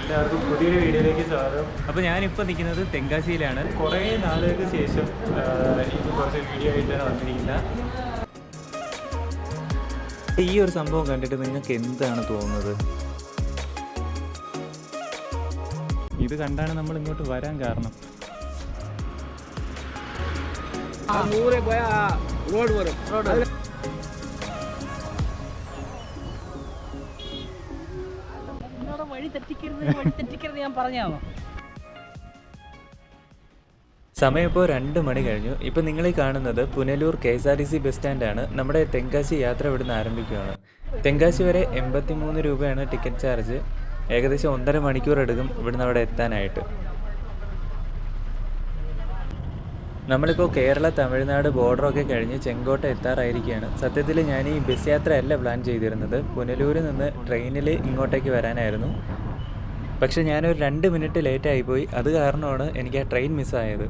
എല്ലാവർക്കും പുതിയൊരു വീഡിയോയിലേക്ക് സ്വാഗതം. അപ്പോൾ ഞാനിപ്പോൾ നിൽക്കുന്നത് തെങ്കാശിയിലാണ്. കുറേ നാളുകൾക്ക് ശേഷം ഇപ്പോൾ കുറച്ച് വീഡിയോ ആയിട്ടാണ് വന്നിരിക്കുന്നത്. ഈ ഒരു സംഭവം കണ്ടിട്ട് നിങ്ങൾക്ക് എന്താണ് തോന്നുന്നത്? ഇത് കണ്ടാണ് നമ്മൾ ഇങ്ങോട്ട് വരാൻ കാരണം. സമയം ഇപ്പോൾ 2 മണി കഴിഞ്ഞു. ഇപ്പോൾ നിങ്ങൾ കാണുന്നത് പുനലൂർ KSRTC ബസ് സ്റ്റാൻഡാണ്. നമ്മുടെ തെങ്കാശി യാത്ര ഇവിടുന്ന് ആരംഭിക്കുകയാണ്. തെങ്കാശി വരെ 83 രൂപയാണ് ടിക്കറ്റ് ചാർജ്. ഏകദേശം 1.5 മണിക്കൂർ എടുക്കും ഇവിടുന്ന് അവിടെ എത്താനായിട്ട്. നമ്മളിപ്പോൾ കേരള തമിഴ്നാട് ബോർഡറൊക്കെ കഴിഞ്ഞ് ചെങ്കോട്ട എത്താറായിരിക്കുകയാണ്. സത്യത്തിൽ ഞാൻ ഈ ബസ് യാത്രയല്ല പ്ലാൻ ചെയ്തിരുന്നത്. പുനലൂരിൽ നിന്ന് ട്രെയിനിൽ ഇങ്ങോട്ടേക്ക് വരാനായിരുന്നു. പക്ഷെ ഞാനൊരു 2 മിനിറ്റ് ലേറ്റായിപ്പോയി. അത് കാരണമാണ് എനിക്ക് ആ ട്രെയിൻ മിസ്സായത്.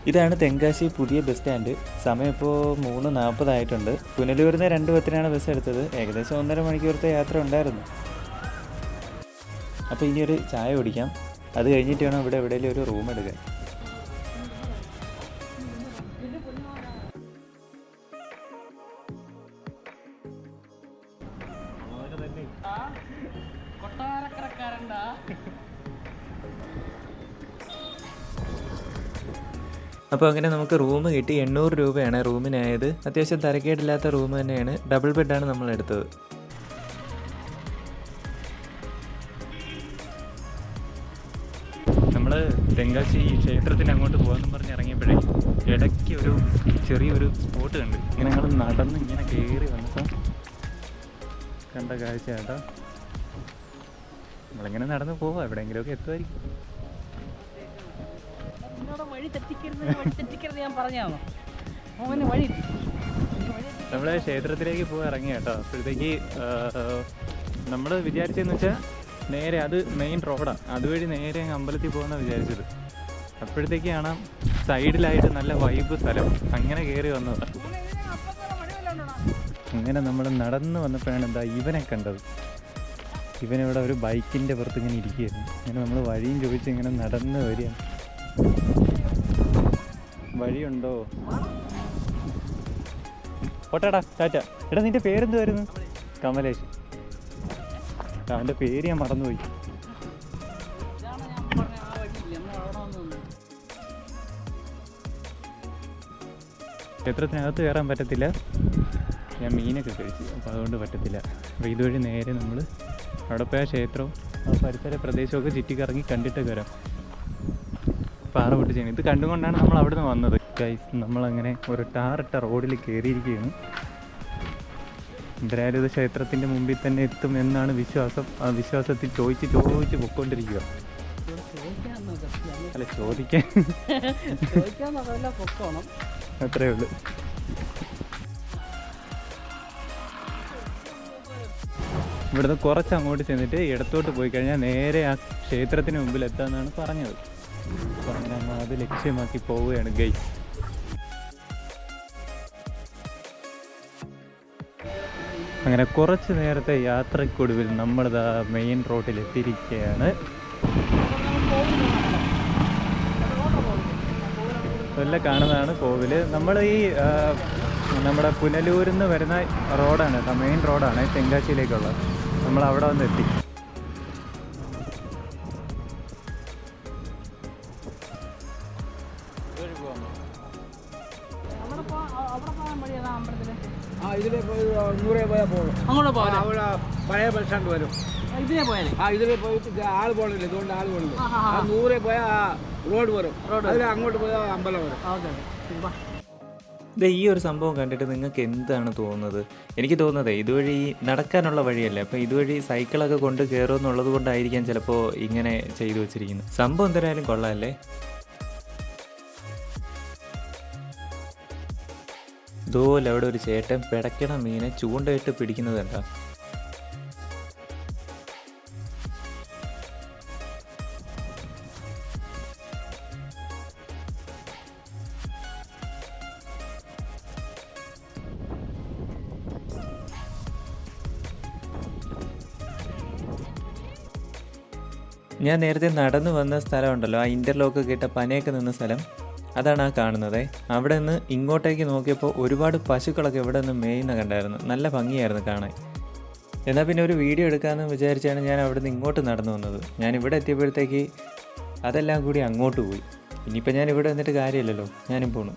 ഇതാണ് തെങ്കാശി പുതിയ ബസ് സ്റ്റാൻഡ്. സമയം ഇപ്പോൾ 3:40 ആയിട്ടുണ്ട്. പുനലൂരിൽ നിന്ന് 2:10 ബസ് എടുത്തത്. ഏകദേശം 1.5 മണിക്കൂറത്തെ യാത്ര ഉണ്ടായിരുന്നു. അപ്പോൾ ഇനിയൊരു ചായ കുടിക്കാം. അത് കഴിഞ്ഞിട്ട് വേണം ഇവിടെ എവിടെയെങ്കിലും ഒരു റൂം എടുക്കാൻ. അപ്പോൾ അങ്ങനെ നമുക്ക് റൂം കിട്ടി. 800 രൂപയാണ് റൂമിനായത്. അത്യാവശ്യം തരക്കേടില്ലാത്ത റൂം തന്നെയാണ്. ഡബിൾ ബെഡാണ് നമ്മൾ എടുത്തത്. നമ്മൾ തെങ്കാശി ക്ഷേത്രത്തിന് അങ്ങോട്ട് പോകാമെന്ന് പറഞ്ഞ് ഇറങ്ങിയപ്പോഴേ ഇടയ്ക്ക് ഒരു ചെറിയൊരു സ്പോട്ട് കണ്ട്. ഇങ്ങനെ ഞങ്ങൾ നടന്ന് ഇങ്ങനെ കയറി വന്നപ്പോൾ കണ്ട കാഴ്ച കേട്ടോ. നമ്മളിങ്ങനെ നടന്ന് പോവാം, എവിടെയെങ്കിലുമൊക്കെ എത്തുമായിരിക്കും. നമ്മള് ക്ഷേത്രത്തിലേക്ക് പോയി ഇറങ്ങി കേട്ടോ. അപ്പോഴത്തേക്ക് നമ്മൾ വിചാരിച്ചതെന്ന് വെച്ചാൽ നേരെ അത് മെയിൻ റോഡാണ്, അതുവഴി നേരെ അമ്പലത്തിൽ പോകുന്ന വിചാരിച്ചത്. അപ്പോഴത്തേക്ക് കാണാം സൈഡിലായിട്ട് നല്ല വൈബ് സ്ഥലം. അങ്ങനെ കയറി വന്നതാണ്. അങ്ങനെ നമ്മൾ നടന്ന് വന്നപ്പോഴാണ് എന്താ ഇവനെ കണ്ടത്. ഇവനിവിടെ ഒരു ബൈക്കിൻ്റെ പുറത്ത് ഇങ്ങനെ ഇരിക്കുകയായിരുന്നു. ഇങ്ങനെ നമ്മൾ വഴിയും ചോദിച്ച് ഇങ്ങനെ നടന്ന് വരികയാണ്. വഴിയുണ്ടോ? ഓട്ടാടാ ടാറ്റ. എടാ നിന്റെ പേരെന്തുവായിരുന്നു? കമലേഷ്. അവൻ്റെ പേര് ഞാൻ മറന്നുപോയി. ക്ഷേത്രത്തിനകത്ത് കയറാൻ പറ്റത്തില്ല. ഞാൻ മീനൊക്കെ കഴിച്ചു, അപ്പോൾ അതുകൊണ്ട് പറ്റത്തില്ല. അപ്പോൾ ഇതുവഴി നേരെ നമ്മൾ അവിടെ പോയ ക്ഷേത്രവും ആ പരിസര പ്രദേശമൊക്കെ ചുറ്റിക്കറങ്ങി കണ്ടിട്ട് വരാം. പാറ പൊട്ടി ചെയ്യണം. ഇത് കണ്ടുകൊണ്ടാണ് നമ്മൾ അവിടെ നിന്ന് വന്നത്. ഗൈസ്, നമ്മളങ്ങനെ ഒരു ടാറിട്ട റോഡിൽ കയറിയിരിക്കുകയാണ്. എന്തായാലും ഇത് ക്ഷേത്രത്തിൻ്റെ മുമ്പിൽ തന്നെ എത്തും എന്നാണ് വിശ്വാസം. ആ വിശ്വാസത്തിൽ ചോദിച്ച് പൊയ്ക്കൊണ്ടിരിക്കുക. അല്ല, ചോദിക്കാൻ അത്രേ ഉള്ളൂ. ഇവിടുന്ന് കുറച്ച് അങ്ങോട്ട് ചെന്നിട്ട് ഇടത്തോട്ട് പോയി കഴിഞ്ഞാൽ നേരെ ആ ക്ഷേത്രത്തിന് മുമ്പിൽ എത്താമെന്നാണ് പറഞ്ഞത്. അപ്പോൾ അങ്ങനെ നമ്മൾ അത് ലക്ഷ്യമാക്കി പോവുകയാണ് ഗൈസ്. അങ്ങനെ കുറച്ച് നേരത്തെ യാത്രക്കൊടുവിൽ നമ്മളിതാ മെയിൻ റോഡിൽ എത്തിയിരിക്കുകയാണ്. എല്ലാം കാണുന്നതാണ് കോവിൽ. നമ്മൾ ഈ നമ്മുടെ പുനലൂരിൽ നിന്ന് വരുന്ന റോഡാണ്, മെയിൻ റോഡാണ് തെങ്കാശിയിലേക്കുള്ള. നമ്മൾ അവിടെ വന്ന് എത്തി. ഇതിലേ പോയി 100 പോയാൽ പോകും. അങ്ങോട്ട് പോകാം. അവിടെ പഴയ ബസ് സ്റ്റാൻഡ് വരും. ഇതിലേ പോയാൽ ഇതിലേ പോയിട്ട് ആൾ പോകണില്ല. ഇതുകൊണ്ട് ആൾ പോകണില്ല. 100 പോയാൽ റോഡ് വരും. അതിൽ അങ്ങോട്ട് പോയാൽ അമ്പലം വരും. ഈ ഒരു സംഭവം കണ്ടിട്ട് നിങ്ങൾക്ക് എന്താണ് തോന്നുന്നത്? എനിക്ക് തോന്നുന്നത് ഇതുവഴി നടക്കാനുള്ള വഴിയല്ലേ. അപ്പോൾ ഇതുവഴി സൈക്കിളൊക്കെ കൊണ്ട് കയറുമെന്നുള്ളത് കൊണ്ടായിരിക്കാം ചിലപ്പോൾ ഇങ്ങനെ ചെയ്തു വെച്ചിരിക്കുന്നത്. സംഭവം എന്തായാലും കൊള്ളാമല്ലേ. ഇതുപോലെ അവിടെ ഒരു ചേട്ടൻ പിടയ്ക്കണ മീനെ ചൂണ്ടയിട്ട് പിടിക്കുന്നത് കണ്ടോ. ഞാൻ നേരത്തെ നടന്നു വന്ന സ്ഥലമുണ്ടല്ലോ, ആ ഇൻ്റർലോക്ക് കിട്ട പനയൊക്കെ നിന്ന സ്ഥലം, അതാണ് ആ കാണുന്നത്. അവിടെ നിന്ന് ഇങ്ങോട്ടേക്ക് നോക്കിയപ്പോൾ ഒരുപാട് പശുക്കളൊക്കെ ഇവിടെ നിന്ന് മേയുന്ന കണ്ടായിരുന്നു. നല്ല ഭംഗിയായിരുന്നു കാണാൻ. എന്നാൽ പിന്നെ ഒരു വീഡിയോ എടുക്കാമെന്ന് വിചാരിച്ചാണ് ഞാൻ അവിടെ നിന്ന് ഇങ്ങോട്ട് നടന്നു വന്നത്. ഞാൻ ഇവിടെ എത്തിയപ്പോഴത്തേക്ക് അതെല്ലാം കൂടി അങ്ങോട്ട് പോയി. ഇനിയിപ്പോൾ ഞാൻ ഇവിടെ വന്നിട്ട് കാര്യമില്ലല്ലോ, ഞാനും പോണു.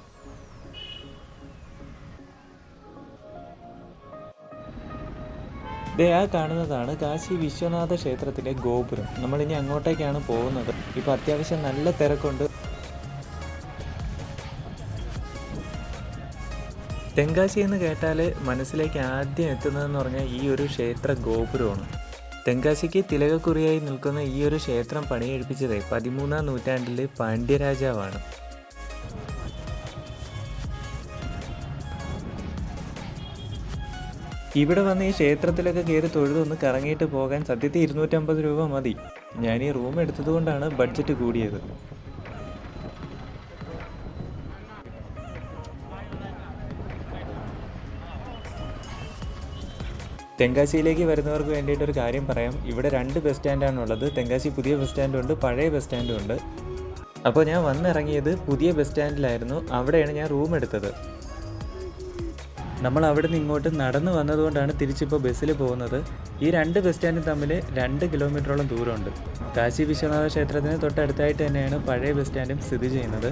ദേ ആ കാണുന്നതാണ് കാശി വിശ്വനാഥ ക്ഷേത്രത്തിലെ ഗോപുരം. നമ്മളിനി അങ്ങോട്ടേക്കാണ് പോകുന്നത്. ഇപ്പോൾ അത്യാവശ്യം നല്ല തിരക്കുണ്ട്. തെങ്കാശി എന്ന് കേട്ടാൽ മനസ്സിലേക്ക് ആദ്യം എത്തുന്നതെന്ന് പറഞ്ഞാൽ ഈ ഒരു ക്ഷേത്ര ഗോപുരമാണ്. തെങ്കാശിക്ക് തിലകക്കുറിയായി നിൽക്കുന്ന ഈ ഒരു ക്ഷേത്രം പണിയെടുപ്പിച്ചത് 13-ാം നൂറ്റാണ്ടിലെ പാണ്ഡ്യരാജാവാണ്. ഇവിടെ വന്ന് ഈ ക്ഷേത്രത്തിലൊക്കെ കയറി തൊഴുതൊന്ന് കറങ്ങിയിട്ട് പോകാൻ സത്യത്തിൽ 250 രൂപ മതി. ഞാൻ ഈ റൂം എടുത്തതുകൊണ്ടാണ് ബഡ്ജറ്റ് കൂടിയത്. തെങ്കാശിയിലേക്ക് വരുന്നവർക്ക് വേണ്ടിയിട്ട് ഒരു കാര്യം പറയാം. ഇവിടെ 2 ബസ് സ്റ്റാൻഡാണുള്ളത്. തെങ്കാശി പുതിയ ബസ് സ്റ്റാൻഡുണ്ട്, പഴയ ബസ് സ്റ്റാൻഡും ഉണ്ട്. അപ്പോൾ ഞാൻ വന്നിറങ്ങിയത് പുതിയ ബസ് സ്റ്റാൻഡിലായിരുന്നു. അവിടെയാണ് ഞാൻ റൂം എടുത്തത്. നമ്മൾ അവിടെ നിന്ന് ഇങ്ങോട്ട് നടന്നു വന്നതുകൊണ്ടാണ് തിരിച്ചിപ്പോൾ ബസ്സിൽ പോകുന്നത്. ഈ 2 ബസ് സ്റ്റാൻഡും തമ്മിൽ 2 കിലോമീറ്ററോളം ദൂരമുണ്ട്. കാശി വിശ്വനാഥ ക്ഷേത്രത്തിന് തൊട്ടടുത്തായിട്ട് തന്നെയാണ് പഴയ ബസ് സ്റ്റാൻഡും സ്ഥിതി ചെയ്യുന്നത്.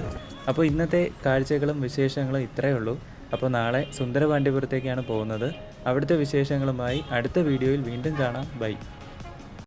അപ്പോൾ ഇന്നത്തെ കാഴ്ചകളും വിശേഷങ്ങളും ഇത്രയേ ഉള്ളൂ. അപ്പോൾ നാളെ സുന്ദരപാണ്ഡ്യപുരത്തേക്കാണ് പോകുന്നത്. അവിടുത്തെ വിശേഷങ്ങളുമായി അടുത്ത വീഡിയോയിൽ വീണ്ടും കാണാം. ബൈ.